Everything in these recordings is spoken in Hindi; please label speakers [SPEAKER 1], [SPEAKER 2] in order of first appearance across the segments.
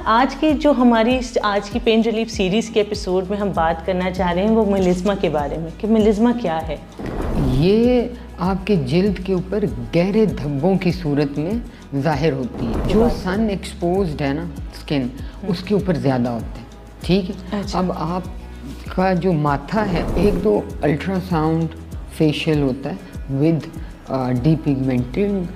[SPEAKER 1] आज की जो हमारी आज की पेन रिलीफ सीरीज़ के एपिसोड में हम बात करना चाह रहे हैं वो मेलिस्मा के बारे में कि मेलिस्मा क्या है।
[SPEAKER 2] ये आपके जिल्द के ऊपर गहरे धब्बों की सूरत में ज़ाहिर होती है। जो सन एक्सपोज्ड है ना स्किन, उसके ऊपर ज़्यादा होते हैं। ठीक है।
[SPEAKER 1] अच्छा।
[SPEAKER 2] अब आपका जो माथा है, एक तो अल्ट्रासाउंड फेशियल होता है विद डीपिगमेंटेड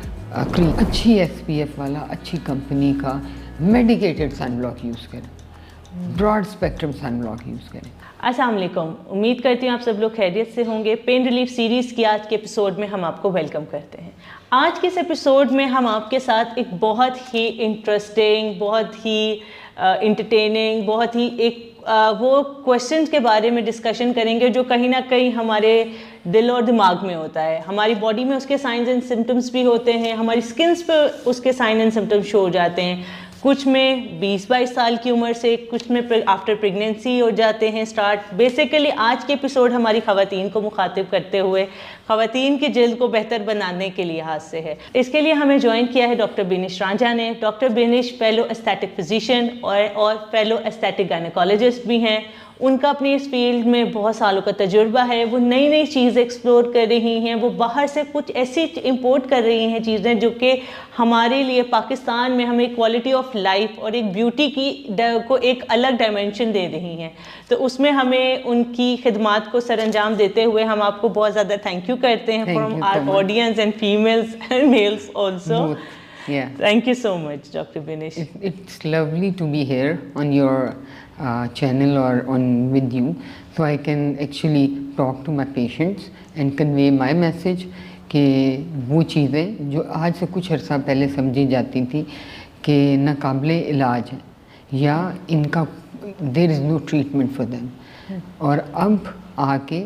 [SPEAKER 2] क्रीम, अच्छी SPF वाला, अच्छी कंपनी का मेडिकेटेड सनब्लॉक यूज़ करें, ब्रॉड स्पेक्ट्रम सनब्लॉक यूज़ करें।
[SPEAKER 1] अस्सलाम वालेकुम, उम्मीद करती हूँ आप सब लोग खैरियत से होंगे। पेन रिलीफ सीरीज़ की आज के एपिसोड में हम आपको वेलकम करते हैं। आज के इस एपिसोड में हम आपके साथ एक बहुत ही इंटरेस्टिंग, बहुत ही इंटरटेनिंग, बहुत ही एक वो क्वेश्चंस के बारे में डिस्कशन करेंगे जो कहीं ना कहीं हमारे दिल और दिमाग में होता है। हमारी बॉडी में उसके साइंस एंड सिम्टम्स भी होते हैं, हमारी स्किन्स पे उसके साइन एंड सिम्टम्स शो हो जाते हैं। कुछ में 20-22 साल की उम्र से, कुछ में आफ्टर प्रेगनेंसी हो जाते हैं स्टार्ट। बेसिकली आज के एपिसोड हमारी ख़वातीन को मुखातिब करते हुए ख़वातीन की जिल्द को बेहतर बनाने के लिहाज से है। इसके लिए हमें ज्वाइन किया है डॉक्टर बिनिश रांझा ने। डॉक्टर बिनिश फेलो एस्थेटिक फिजिशियन और फेलो एस्थेटिक गायनेकोलॉजिस्ट भी हैं। उनका अपनी इस फील्ड में बहुत सालों का तजुर्बा है। वो नई नई चीज़ें एक्सप्लोर कर रही हैं। वो बाहर से कुछ ऐसी इंपोर्ट कर रही हैं चीज़ें जो कि हमारे लिए पाकिस्तान में हमें क्वालिटी ऑफ लाइफ और एक ब्यूटी की को एक अलग डायमेंशन दे रही हैं। तो उसमें हमें उनकी खिदमात को सरअंजाम देते हुए हम आपको बहुत ज़्यादा थैंक यू करते हैं from our audience and females and males also. Thank you so much, Dr. Binish.
[SPEAKER 2] It's lovely to be here on your channel or on with you, so I can actually talk to my patients and convey my message कि वो चीज़ें जो आज से कुछ अर्सा पहले समझी जाती थी कि नाकाबिले इलाज है या इनका there is no treatment for them, और अब आके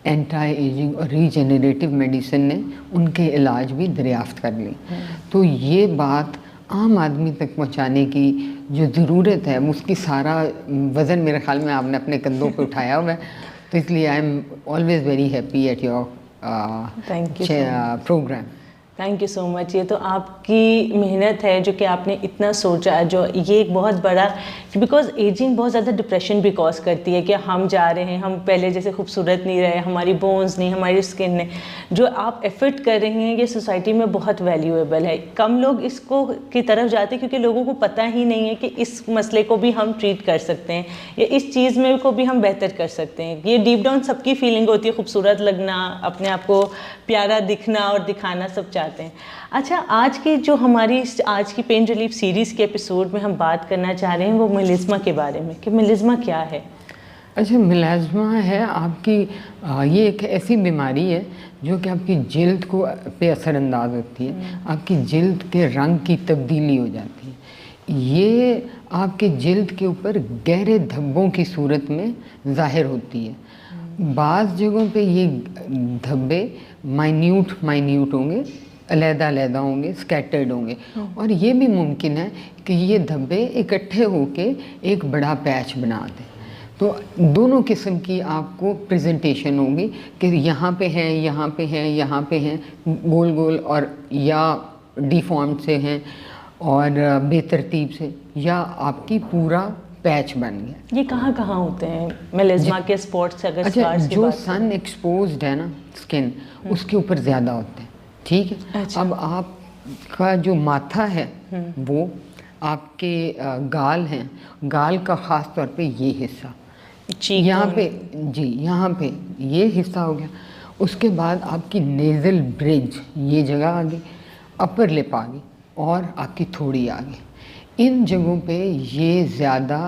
[SPEAKER 2] एंटी एजिंग और रीजेनरेटिव मेडिसिन ने उनके इलाज भी दरियाफ्त कर ली। तो ये बात आम आदमी तक पहुंचाने की जो ज़रूरत है, उसकी सारा वज़न मेरे ख्याल में आपने अपने कंधों पे उठाया हुआ है। तो इसलिए I am always very happy at your programme.
[SPEAKER 1] Thank you so much. ये तो आपकी मेहनत है जो कि आपने इतना सोचा, जो ये एक बहुत बड़ा, बिकॉज एजिंग बहुत ज़्यादा डिप्रेशन भी कॉज करती है कि हम जा रहे हैं, हम पहले जैसे खूबसूरत नहीं रहे, हमारी बोन्स नहीं, हमारी स्किन ने, जो आप एफर्ट कर रहे हैं ये सोसाइटी में बहुत वैल्यूएबल है। कम लोग इसको की तरफ जाते हैं क्योंकि लोगों को पता ही नहीं है कि इस मसले को भी हम ट्रीट कर सकते हैं या इस चीज़ में को भी हम बेहतर कर सकते हैं। ये डीप डाउन सबकी फीलिंग होती है, खूबसूरत लगना, अपने आप को प्यारा दिखना और दिखाना सब चाहते हैं। अच्छा, आज की जो हमारी आज की पेन रिलीफ सीरीज़ के एपिसोड में हम बात करना चाह रहे हैं वो मेलिस्मा के बारे में कि मेलिस्मा क्या है।
[SPEAKER 2] अच्छा, मेलिस्मा है आपकी ये एक ऐसी बीमारी है जो कि आपकी जिल्द को पे असरअंदाज होती है। आपकी जिल्द के रंग की तब्दीली हो जाती है। ये आपके जिल्द के ऊपर गहरे धब्बों की सूरत में ज़ाहिर होती है। बाज़ जगहों पे ये धब्बे माइन्यूट होंगे, अलग-अलग होंगे, स्कैटर्ड होंगे, और ये भी मुमकिन है कि ये धब्बे इकट्ठे होके एक बड़ा पैच बना दें। तो दोनों किस्म की आपको प्रेजेंटेशन होगी कि यहाँ पे हैं, यहाँ पे हैं, यहाँ पे हैं, गोल गोल, और या डिफॉर्म्ड से हैं और बेतरतीब से, या आपकी पूरा पैच बन गया।
[SPEAKER 1] ये कहाँ होते हैं मेलिस्मा के स्पॉट्स अगर?
[SPEAKER 2] अच्छा, जो सन एक्सपोज्ड है ना स्किन, उसके ऊपर ज़्यादा होते हैं। ठीक है।
[SPEAKER 1] अच्छा।
[SPEAKER 2] अब आपका जो माथा है वो आपके गाल हैं, गाल का ख़ास तौर पे ये हिस्सा, यहाँ पे जी, यहाँ पे ये हिस्सा हो गया। उसके बाद आपकी नेज़ल ब्रिज, ये जगह आ गई, अपर लिप आ गई, और आपकी थोड़ी आ गई। इन जगहों पे ये ज़्यादा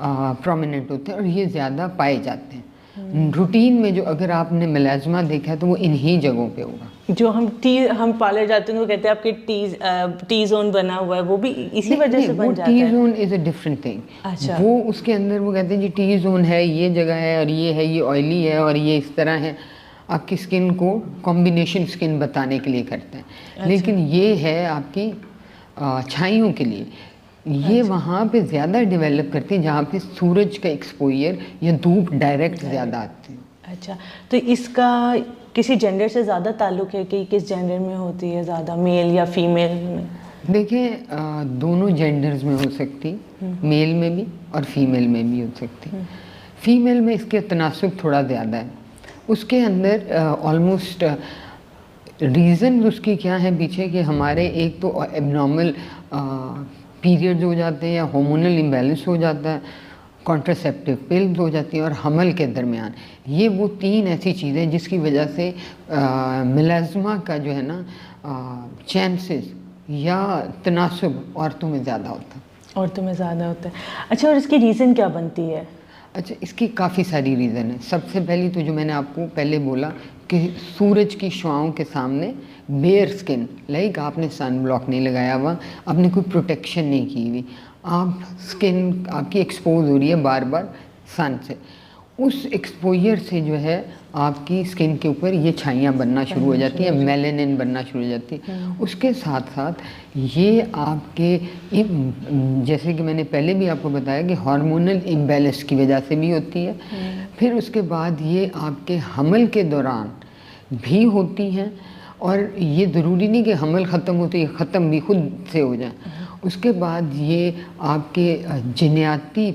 [SPEAKER 2] प्रोमिनेंट होते हैं और ये ज़्यादा पाए जाते हैं। रूटीन में जो अगर आपने मेलिस्मा देखा है तो वो इन्हीं जगहों पे होगा।
[SPEAKER 1] जो हम पार्लर जाते हैं तो कहते हैं आपके टी जोन बना हुआ है, वो भी इसी वजह से बन जाता है।
[SPEAKER 2] T zone is a different thing.
[SPEAKER 1] अच्छा।
[SPEAKER 2] वो उसके अंदर वो कहते हैं जी टी जोन है, ये जगह है, और ये है, ये ऑयली है, और ये इस तरह है। आपकी स्किन को कॉम्बिनेशन स्किन बताने के लिए करते हैं। अच्छा। लेकिन ये है आपकी छाइयों के लिए। ये अच्छा। वहाँ पे ज़्यादा डेवलप करती है जहाँ पे सूरज का एक्सपोजर या धूप डायरेक्ट ज़्यादा आती है।
[SPEAKER 1] अच्छा, तो इसका किसी जेंडर से ज़्यादा ताल्लुक़ है कि किस जेंडर में होती है ज़्यादा, मेल या फीमेल में?
[SPEAKER 2] देखिए दोनों जेंडर्स में हो सकती, मेल में भी और फीमेल में भी हो सकती। फीमेल में इसके तनासुब थोड़ा ज़्यादा है, उसके अंदर ऑलमोस्ट रीज़न उसकी क्या है पीछे कि हमारे एक तो एबनॉर्मल पीरियड्स हो जाते हैं या हार्मोनल इम्बैलेंस हो जाता है, कॉन्ट्रासेप्टिव पिल्स हो जाती हैं और हमल के दरमियान। ये वो 3 ऐसी चीज़ें जिसकी वजह से मिलाज़मा का जो है ना चांसेस या तनासुब औरतों में ज़्यादा होता है।
[SPEAKER 1] औरतों में ज़्यादा होता है। अच्छा, और इसकी रीज़न क्या बनती है?
[SPEAKER 2] अच्छा, इसकी काफ़ी सारी रीज़न है। सबसे पहली तो जो मैंने आपको पहले बोला कि सूरज की शुआओं के सामने बेयर स्किन, लाइक आपने सन ब्लॉक नहीं लगाया हुआ, आपने कोई प्रोटेक्शन नहीं की हुई, आप स्किन आपकी एक्सपोज हो रही है बार बार सन से, उस एक्सपोजर से जो है आपकी स्किन के ऊपर ये छाइयाँ बनना शुरू हो जाती हैं, मेलानिन बनना शुरू हो जाती है। उसके साथ साथ ये आपके जैसे कि मैंने पहले भी आपको बताया कि हार्मोनल इम्बैलेंस की वजह से भी होती है। फिर उसके बाद ये आपके हमल के दौरान भी होती हैं, और ये ज़रूरी नहीं कि हमल ख़त्म होते ही ख़त्म भी खुद से हो जाए। उसके बाद ये आपके जिन्याती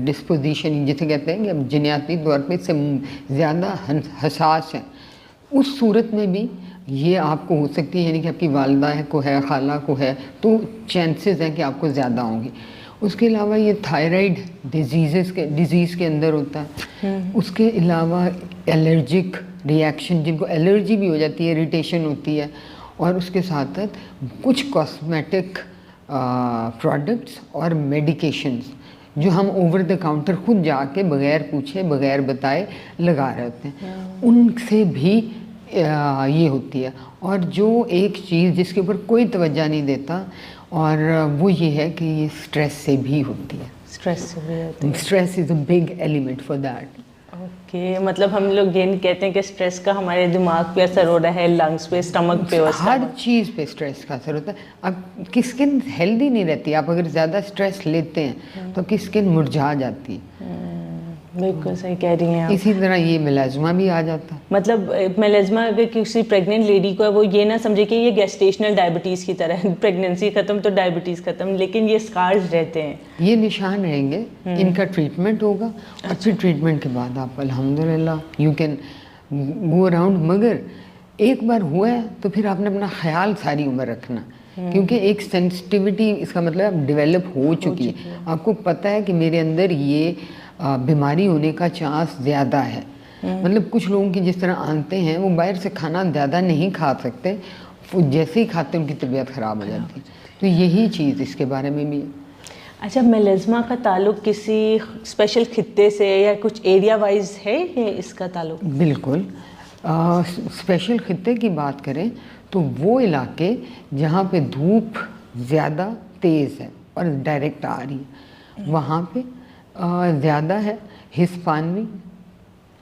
[SPEAKER 2] डिस्पोजिशन जिसे कहते हैं कि अब जिन्याती तौर पे से ज़्यादा हसास है, उस सूरत में भी ये आपको हो सकती है, यानी कि आपकी वालदा है को है, खाला को है, तो चांसेस हैं कि आपको ज़्यादा होंगी। उसके अलावा ये थायराइड डिजीज़ के अंदर होता है। उसके अलावा एलर्जिक रिएक्शन, जिनको एलर्जी भी हो जाती है, इरिटेशन होती है, और उसके साथ साथ कुछ कॉस्मेटिक प्रोडक्ट्स और मेडिकेशंस जो हम ओवर द काउंटर खुद जाके बग़ैर पूछे बग़ैर बताए लगा रहे होते हैं, उनसे भी ये होती है। और जो एक चीज़ जिसके ऊपर कोई तवज्जो नहीं देता, और वो ये है कि ये स्ट्रेस से भी होती है।
[SPEAKER 1] स्ट्रेस से भी होती है।
[SPEAKER 2] Stress is a big element for that.
[SPEAKER 1] Okay, मतलब हम लोग ये कहते हैं कि स्ट्रेस का हमारे दिमाग पे असर हो रहा है, लंग्स पे, स्टमक पे,
[SPEAKER 2] हर चीज़ पे स्ट्रेस का असर होता है। अब की स्किन हेल्दी नहीं रहती, आप अगर ज़्यादा स्ट्रेस लेते हैं तो आपकी स्किन मुरझा जाती है।
[SPEAKER 1] बिल्कुल सही कह रही हैं आप।
[SPEAKER 2] इसी तरह ये मेलाज़मा भी आ जाता है।
[SPEAKER 1] मतलब मेलाज़मा अगर किसी प्रेग्नेंट लेडी को है, वो ये ना समझे कि ये गेस्टेशनल डायबिटीज़ की तरह है, प्रेगनेंसी ख़त्म तो डायबिटीज़ ख़त्म, लेकिन ये स्कार्स रहते हैं,
[SPEAKER 2] ये निशान रहेंगे, इनका ट्रीटमेंट होगा। और फिर ट्रीटमेंट के बाद आप अल्हम्दुलिल्लाह यू कैन गो अराउंड। मगर एक बार हुआ है तो फिर आपने अपना ख्याल सारी उम्र रखना, क्योंकि एक सेंसिटिविटी, इसका मतलब डेवलप हो चुकी है। आपको पता है कि मेरे अंदर ये बीमारी होने का चांस ज़्यादा है। मतलब कुछ लोगों की जिस तरह आते हैं वो बाहर से खाना ज़्यादा नहीं खा सकते, जैसे ही खाते उनकी तबीयत ख़राब हो जाती है। तो यही चीज़ इसके बारे में भी है।
[SPEAKER 1] अच्छा, मेलाज़मा का ताल्लुक किसी स्पेशल खित्ते से या कुछ एरिया वाइज है ये इसका ताल्लुक?
[SPEAKER 2] बिल्कुल, स्पेशल खित्ते की बात करें तो वो इलाके जहाँ पे धूप ज़्यादा तेज़ है और डायरेक्ट आ रही है, वहाँ पे ज़्यादा है। हिस्पानी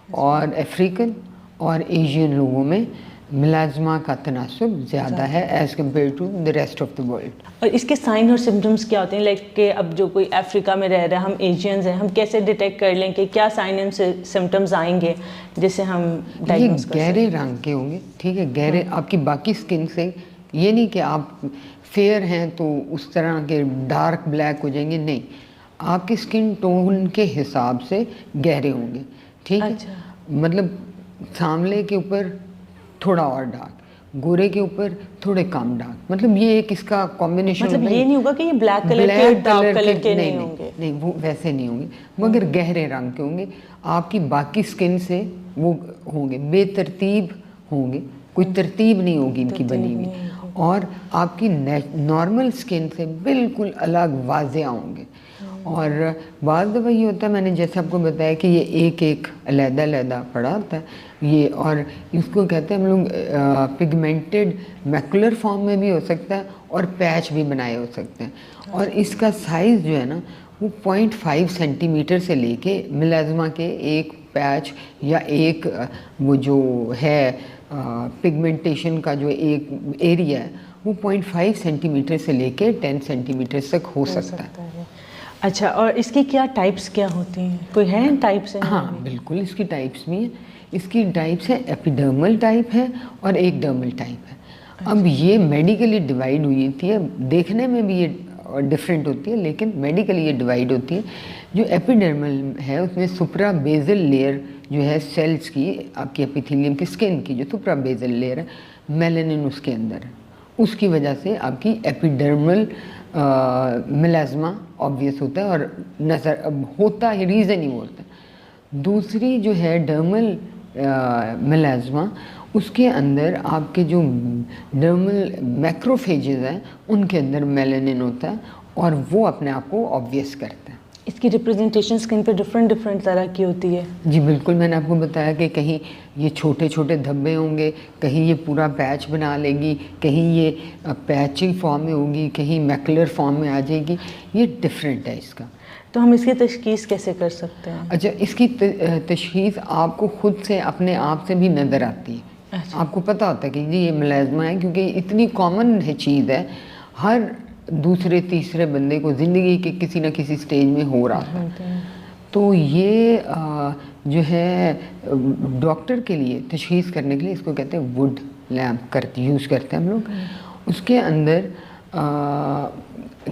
[SPEAKER 2] और अफ्रीकन और एशियन लोगों में मिलाज़मा का तनासुब ज़्यादा है as compare to the rest of the world.
[SPEAKER 1] और इसके साइन और सिम्टम्स क्या होते हैं? लाइक कि अब जो कोई अफ्रीका में रह रहा है, हम एशियंस हैं, हम कैसे डिटेक्ट कर लें कि क्या साइन एंड सिम्टम्स आएंगे जिससे हम डायग्नोस कर
[SPEAKER 2] गहरे रंग के होंगे, ठीक है, गहरे आपकी बाकी स्किन से, ये नहीं कि आप फेयर हैं तो उस तरह के डार्क ब्लैक हो जाएंगे, नहीं, आपकी स्किन टोन के हिसाब से गहरे होंगे, ठीक है।
[SPEAKER 1] अच्छा।
[SPEAKER 2] मतलब सांवले के ऊपर थोड़ा और डार्क, गोरे के ऊपर थोड़े कम डार्क, मतलब ये एक इसका कॉम्बिनेशन।
[SPEAKER 1] मतलब ये नहीं होगा कि ये ब्लैक कलर के, डार्क कलर के नहीं होंगे,
[SPEAKER 2] नहीं, वो वैसे नहीं होंगे, मगर गहरे रंग के होंगे। आपकी बाकी स्किन से वो होंगे, बेतरतीब होंगे, कोई तरतीब नहीं होगी इनकी बनी हुई, और आपकी नॉर्मल स्किन से बिल्कुल अलग वाज़ेह होंगे। और बाद दफ़ा ये होता है, मैंने जैसे आपको बताया कि ये एक एक अलहदा पड़ा होता है ये, और इसको कहते हैं हम लोग पिगमेंटेड मैकुलर फॉर्म में भी हो सकता है और पैच भी बनाए हो सकते हैं। और इसका साइज़ जो है ना वो 0.5 सेंटीमीटर से लेके मिलाज़मा के एक पैच या एक वो जो है पिगमेंटेशन का जो एक एरिया है वो 0.5 सेंटीमीटर से लेके 10 सेंटीमीटर तक हो सकता है।
[SPEAKER 1] अच्छा, और इसकी क्या टाइप्स क्या होती हैं? कोई है टाइप्स?
[SPEAKER 2] हाँ बिल्कुल, इसकी टाइप्स भी हैं। इसकी टाइप्स है, एपिडर्मल टाइप है और एक डर्मल टाइप है। अब ये मेडिकली डिवाइड हुई थी, देखने में भी ये डिफरेंट होती है, लेकिन मेडिकली ये डिवाइड होती है। जो एपिडर्मल है उसमें सुप्रा बेजल लेयर जो है सेल्स की, आपकी एपिथेलियम की, स्किन की जो सुप्रा बेजल लेयर है, मेलानिन उसके अंदर है, उसकी वजह से आपकी एपिडर्मल मेलाज्मा ऑब्वियस होता है और नज़र होता है, रीज़न ही बोलते हैं। दूसरी जो है डर्मल मेलाज्मा, उसके अंदर आपके जो डर्मल मैक्रोफेजेस हैं उनके अंदर मेलानिन होता है और वो अपने आप को ऑब्वियस करता है।
[SPEAKER 1] इसकी रिप्रेजेंटेशन स्किन पे डिफरेंट तरह की होती है।
[SPEAKER 2] जी बिल्कुल, मैंने आपको बताया कि कहीं ये छोटे छोटे धब्बे होंगे, कहीं ये पूरा पैच बना लेगी, कहीं ये पैची फॉर्म में होगी, कहीं मैकुलर फॉर्म में आ जाएगी, ये डिफरेंट है इसका।
[SPEAKER 1] तो हम इसकी तशखीस कैसे कर सकते हैं?
[SPEAKER 2] अच्छा, इसकी तशखीस आपको खुद से अपने आप से भी नज़र आती है।
[SPEAKER 1] अच्छा।
[SPEAKER 2] आपको पता होता है कि जी ये मेलाज्मा है, क्योंकि इतनी कॉमन है चीज़ है, हर दूसरे तीसरे बंदे को ज़िंदगी के किसी न किसी स्टेज में हो रहा था। तो ये जो है डॉक्टर के लिए तशखीस करने के लिए इसको कहते हैं वुड लैम्प यूज़ करते हैं हम लोग। उसके अंदर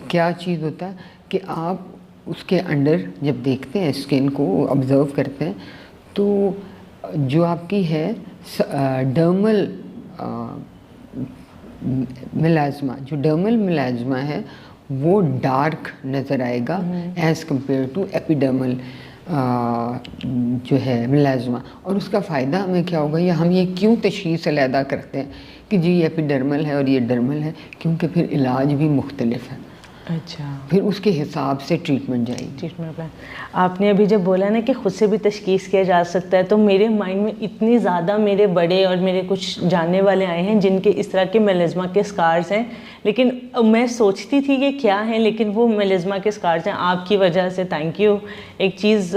[SPEAKER 2] क्या चीज़ होता है कि आप उसके अंदर जब देखते हैं, स्किन को ऑब्ज़र्व करते हैं, तो जो आपकी है डर्मल मेलाज्मा, जो डर्मल मेलाज्मा है वो डार्क नज़र आएगा एज़ कम्पेयर टू एपिडर्मल जो है मेलाज्मा। और उसका फ़ायदा हमें क्या होगा, या हम ये क्यों तशख़ीस अलहदा करते हैं कि जी ये एपिडर्मल है और ये डर्मल है, क्योंकि फिर इलाज भी मुख्तलिफ है।
[SPEAKER 1] अच्छा,
[SPEAKER 2] फिर उसके हिसाब से ट्रीटमेंट जाएगी।
[SPEAKER 1] ट्रीटमेंट प्लान आपने अभी जब बोला ना कि ख़ुद से भी तशख़ीस किया जा सकता है, तो मेरे माइंड में इतनी ज़्यादा मेरे बड़े और मेरे कुछ जानने वाले आए हैं जिनके इस तरह के मेलाज्मा के स्कार्स हैं, लेकिन मैं सोचती थी कि क्या हैं, लेकिन वो मेलाज्मा के स्कार्स हैं। आपकी वजह से थैंक यू, एक चीज़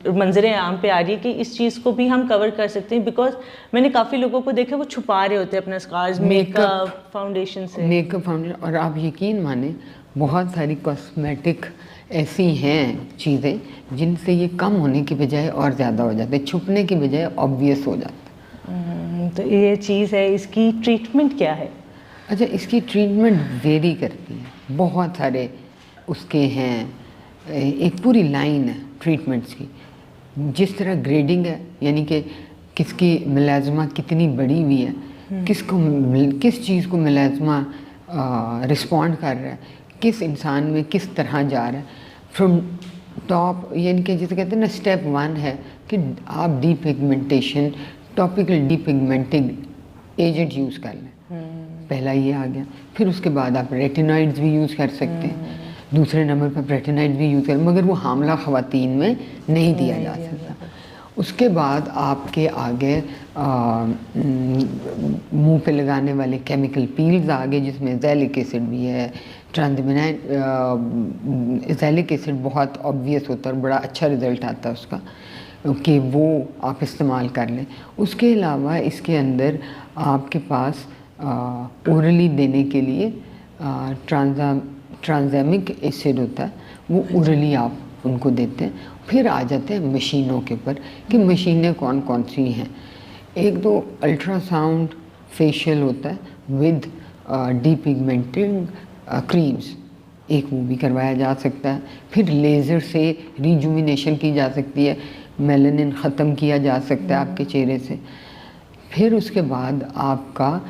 [SPEAKER 1] मंजर आम पे आ रही है कि इस चीज़ को भी हम कवर कर सकते हैं, बिकॉज मैंने काफ़ी लोगों को देखा वो छुपा रहे होते हैं अपना स्कार्स मेकअप फाउंडेशन से।
[SPEAKER 2] मेकअप फाउंडेशन, और आप यकीन माने बहुत सारी कॉस्मेटिक ऐसी हैं चीज़ें जिनसे ये कम होने की बजाय और ज़्यादा हो जाते हैं, छुपने की बजाय ऑब्वियस हो जाता है।
[SPEAKER 1] तो ये चीज़ है, इसकी ट्रीटमेंट क्या है?
[SPEAKER 2] अच्छा, इसकी ट्रीटमेंट वेरी करती है, बहुत सारे उसके हैं, एक पूरी लाइन है ट्रीटमेंट्स की। जिस तरह ग्रेडिंग है, यानी कि किसकी मेलाज्मा कितनी बड़ी हुई है, किस चीज़ को मेलाज्मा रिस्पॉन्ड कर रहा है, किस इंसान में किस तरह जा रहा है, फ्रॉम टॉप, यानी कि जिसे कहते हैं ना, स्टेप 1 है कि आप depigmentation, topical depigmenting agent use कर लें, पहला ये आ गया। फिर उसके बाद आप रेटिनॉइड्स भी यूज़ कर सकते हैं, दूसरे नंबर पर रेटिनॉइड्स भी यूज़ करें, मगर वो हामला ख़वातीन में नहीं दिया जा सकता। उसके बाद आपके आगे मुंह पे लगाने वाले केमिकल पील्स आ गए, जिसमें ज़ैलिक एसिड भी है, ट्रांसमिनाइन। ज़ैलिक एसिड बहुत ऑब्वियस होता है और बड़ा अच्छा रिज़ल्ट आता है उसका, कि वो आप इस्तेमाल कर लें। उसके अलावा इसके अंदर आपके पास ओरली देने के लिए ट्रांज़ैमिक एसिड होता है, वो ओरली आप उनको देते हैं। फिर आ जाते हैं मशीनों के ऊपर कि मशीनें कौन कौन सी हैं। एक तो अल्ट्रासाउंड फेशियल होता है विद डीपिगमेंटिंग क्रीम्स, एक वो भी करवाया जा सकता है। फिर लेज़र से रिजुविनेशन की जा सकती है, मेलानिन ख़त्म किया जा सकता है आपके चेहरे से। फिर उसके बाद आपका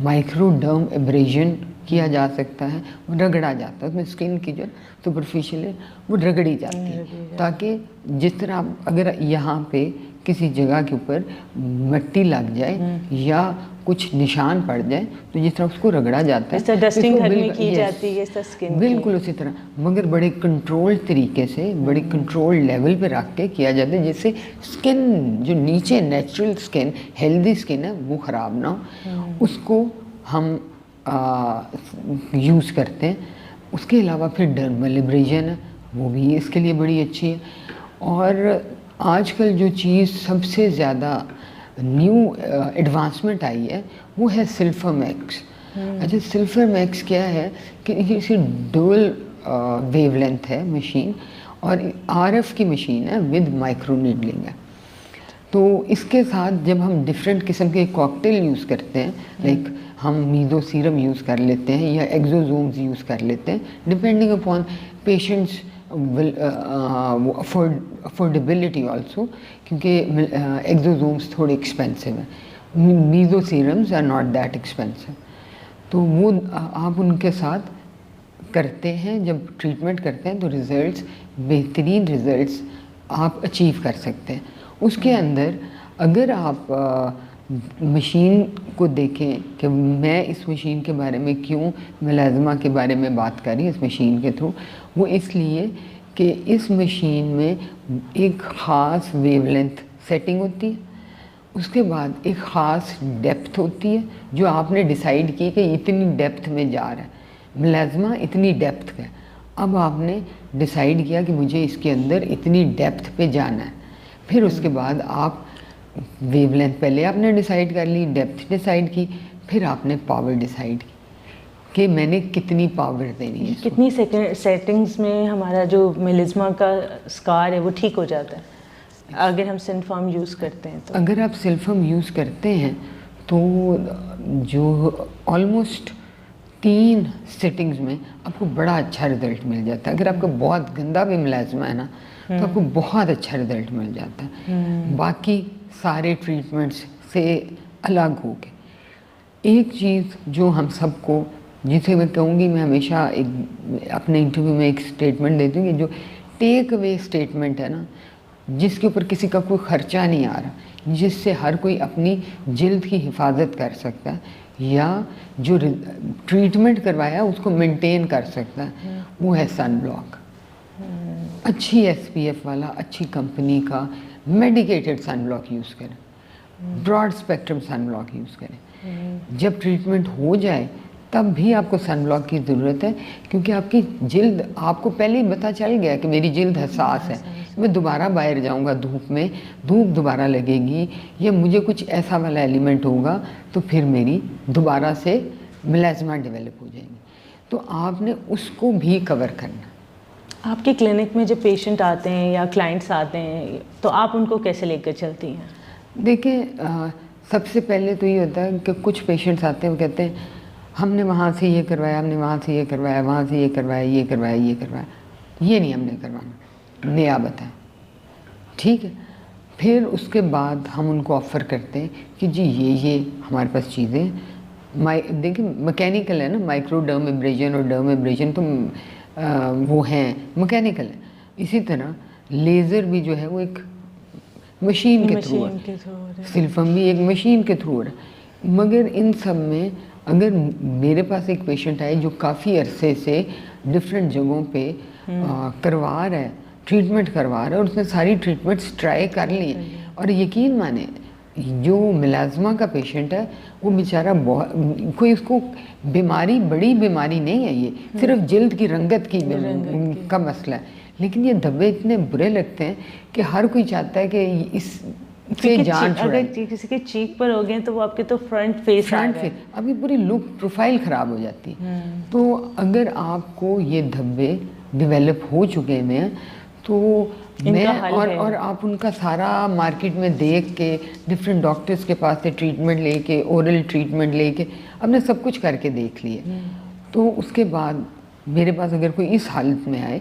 [SPEAKER 2] माइक्रोडर्म एब्रेजन किया जा सकता है, वो रगड़ा जाता है, उसमें स्किन की जो सुपरफिशियल है वो रगड़ी जाती है, ताकि जिस तरह आप अगर यहाँ पे किसी जगह के ऊपर मिट्टी लग जाए या कुछ निशान पड़ जाए तो जिस तरह उसको रगड़ा जाता है,
[SPEAKER 1] डस्टिंग घर में की जाती है स्किन,
[SPEAKER 2] बिल्कुल उसी तरह, मगर बड़े कंट्रोल तरीके से, बड़े कंट्रोल लेवल पे रख के किया जाता है, जिससे स्किन जो नीचे नेचुरल स्किन, हेल्दी स्किन है, वो ख़राब ना हो, उसको हम यूज़ करते हैं। उसके अलावा फिर डर्मल एब्रेजन है, वो भी इसके लिए बड़ी अच्छी है। और आजकल जो चीज़ सबसे ज़्यादा न्यू एडवांसमेंट आई है वो है सिल्फरमैक्स। अच्छा, सिल्फरमैक्स क्या है कि इसे डुअल वेवलेंथ है मशीन, और आरएफ की मशीन है विद माइक्रो नीडलिंग है। तो इसके साथ जब हम डिफरेंट किस्म के कॉकटेल यूज़ करते हैं, लाइक हम मीज़ो सीरम यूज़ कर लेते हैं या एक्सोसोम्स यूज़ कर लेते हैं, depending upon patients affordability also, क्योंकि एक्सोसोम्स थोड़े एक्सपेंसिव हैं, meso serums are not that expensive. तो वो आप उनके साथ करते हैं, जब ट्रीटमेंट करते हैं तो रिज़ल्ट्स, बेहतरीन रिज़ल्ट्स आप अचीव कर सकते हैं। उसके अंदर अगर आप मशीन को देखें कि मैं इस मशीन के बारे में क्यों मेलाज़मा के बारे में बात कर रही हूँ इस मशीन के थ्रू, वो इसलिए कि इस मशीन में एक ख़ास वेवलेंथ सेटिंग होती है, उसके बाद एक ख़ास डेप्थ होती है जो आपने डिसाइड की कि इतनी डेप्थ में जा रहा है मेलाज़मा, इतनी डेप्थ का। अब आपने डिसाइड किया कि मुझे इसके अंदर इतनी डेप्थ पे जाना है, फिर उसके बाद आप वेवलेंथ पहले आपने डिसाइड कर ली, डेप्थ डिसाइड की, फिर आपने पावर डिसाइड की कि मैंने कितनी पावर देनी है।
[SPEAKER 1] कितनी सेटिंग्स में हमारा जो मेलिस्मा का स्कार है वो ठीक हो जाता है अगर हम सिनफॉर्म यूज़ करते हैं? तो
[SPEAKER 2] अगर आप सिनफॉर्म यूज़ करते हैं तो जो ऑलमोस्ट 3 सेटिंग्स में आपको बड़ा अच्छा रिज़ल्ट मिल जाता है। अगर आपका बहुत गंदा भी मेलाज़मा है ना, तो आपको बहुत अच्छा रिज़ल्ट मिल जाता है बाकी सारे ट्रीटमेंट्स से अलग हो के। एक चीज़ जो हम सबको, जिसे मैं कहूँगी, मैं हमेशा एक अपने इंटरव्यू में एक स्टेटमेंट देती हूँ कि जो टेक अवे स्टेटमेंट है ना, जिसके ऊपर किसी का कोई ख़र्चा नहीं आ रहा, जिससे हर कोई अपनी जिल्द की हिफाजत कर सकता है या जो ट्रीटमेंट करवाया उसको मेंटेन कर सकता है, वो है सन ब्लॉक। अच्छी SPF वाला, अच्छी कंपनी का मेडिकेटेड सन ब्लॉक यूज़ करें, broad spectrum sun block use करें। जब ट्रीटमेंट हो जाए तब भी आपको सन ब्लॉक की ज़रूरत है, क्योंकि आपकी जिल्द, आपको पहले ही पता चल गया कि मेरी जिल्द हसास है, मैं दोबारा बाहर जाऊंगा धूप में, धूप दोबारा लगेगी या मुझे कुछ ऐसा वाला एलिमेंट होगा तो फिर मेरी दोबारा से मेलाज़मा डेवलप हो जाएगी। तो आपने उसको भी कवर करना।
[SPEAKER 1] आपके क्लिनिक में जब पेशेंट आते हैं या क्लाइंट्स आते हैं तो आप उनको कैसे लेकर चलती हैं?
[SPEAKER 2] देखिए, सबसे पहले तो ये होता है कि कुछ पेशेंट्स आते हैं, वो कहते हैं हमने वहाँ से ये करवाया, हमने वहाँ से ये करवाया, वहाँ से ये करवाया, ये करवाया, ये करवाया, ये नहीं हमने करवाना, नया बताएं। ठीक है, फिर उसके बाद हम उनको ऑफ़र करते हैं कि जी ये हमारे पास चीज़ें, देखिए मैकेनिकल है ना, माइक्रोडर्मेब्रेशन और डर्मेब्रेशन तो वो हैं मैकेनिकल है। इसी तरह लेज़र भी जो है वो एक मशीन के थ्रू है, सिल्फम भी एक मशीन के थ्रू है। मगर इन सब में अगर मेरे पास एक पेशेंट आए जो काफ़ी अरसे से डिफरेंट जगहों पे करवा रहा है, ट्रीटमेंट करवा रहा है, और उसने सारी ट्रीटमेंट्स ट्राई कर ली, और यकीन माने जो मेलाज़मा का पेशेंट है वो बेचारा बहुत, कोई उसको बीमारी, बड़ी बीमारी नहीं है, ये सिर्फ जिल्द की रंगत की का मसला है, लेकिन ये धब्बे इतने बुरे लगते हैं कि हर कोई चाहता है कि इस से जान छुड़ाए।
[SPEAKER 1] अगर किसी के चीक पर हो गए तो वो आपके तो फ्रंट फेस
[SPEAKER 2] अभी पूरी लुक प्रोफाइल ख़राब हो जाती है। तो अगर आपको ये धब्बे डेवलप हो चुके हैं तो मैं और आप उनका सारा मार्केट में देख के, डिफरेंट डॉक्टर्स के पास से ट्रीटमेंट लेके, ओरल ट्रीटमेंट लेके, अपने सब कुछ करके देख लिए, तो उसके बाद मेरे पास अगर कोई इस हालत में आए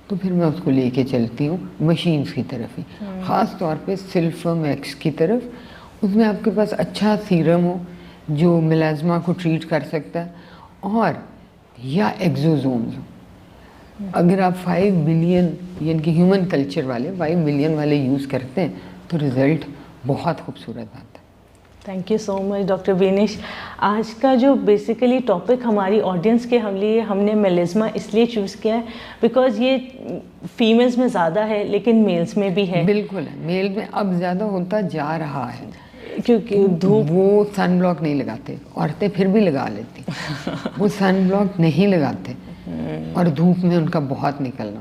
[SPEAKER 2] तो फिर मैं उसको लेके चलती हूँ मशीन्स की तरफ ही, ख़ास तौर पे सिल्फम एक्स की तरफ। उसमें आपके पास अच्छा सीरम हो जो मेलाज़मा को ट्रीट कर सकता है, और या एक्सोसोम्स हो। अगर आप 5 बिलियन यानी कि ह्यूमन कल्चर वाले 5 बिलियन वाले यूज़ करते हैं तो रिज़ल्ट बहुत खूबसूरत आता है।
[SPEAKER 1] Thank you so much doctor Benish. आज का जो बेसिकली टॉपिक हमारी ऑडियंस के हम लिए, हमने मेलिस्मा इसलिए चूज़ किया है बिकॉज ये फीमेल्स में ज़्यादा है लेकिन मेल्स में भी है।
[SPEAKER 2] बिल्कुल है, मेल में अब ज़्यादा होता जा रहा है,
[SPEAKER 1] क्योंकि धूप,
[SPEAKER 2] वो सन ब्लॉक नहीं लगाते, औरतें फिर भी लगा लेती वो सन ब्लॉक नहीं लगाते और धूप में उनका बहुत निकलना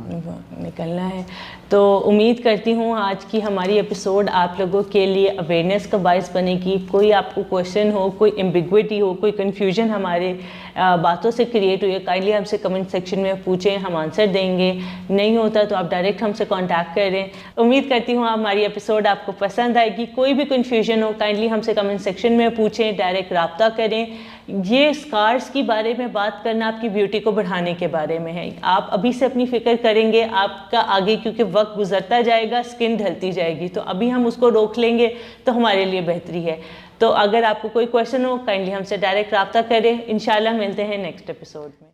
[SPEAKER 1] निकलना है। तो उम्मीद करती हूँ आज की हमारी एपिसोड आप लोगों के लिए अवेयरनेस का बायस बनेगी। कोई आपको क्वेश्चन हो, कोई एम्बिग्विटी हो, कोई कन्फ्यूजन हमारे बातों से क्रिएट हुई है, काइंडली हमसे कमेंट सेक्शन में पूछें, हम आंसर देंगे। नहीं होता तो आप डायरेक्ट हमसे कांटेक्ट करें। उम्मीद करती हूँ हमारी एपिसोड आपको पसंद आएगी। कोई भी कन्फ्यूजन हो काइंडली हमसे कमेंट सेक्शन में पूछें, डायरेक्ट रब्ता करें। ये स्कार्स के बारे में बात करना आपकी ब्यूटी को बढ़ाने के बारे में है। आप अभी से अपनी फ़िक्र करेंगे, आपका आगे क्योंकि वक्त गुजरता जाएगा, स्किन ढलती जाएगी, तो अभी हम उसको रोक लेंगे तो हमारे लिए बेहतरी है। तो अगर आपको कोई क्वेश्चन हो काइंडली हमसे डायरेक्ट रब्ता करें। इंशाल्लाह मिलते हैं नेक्स्ट एपिसोड में।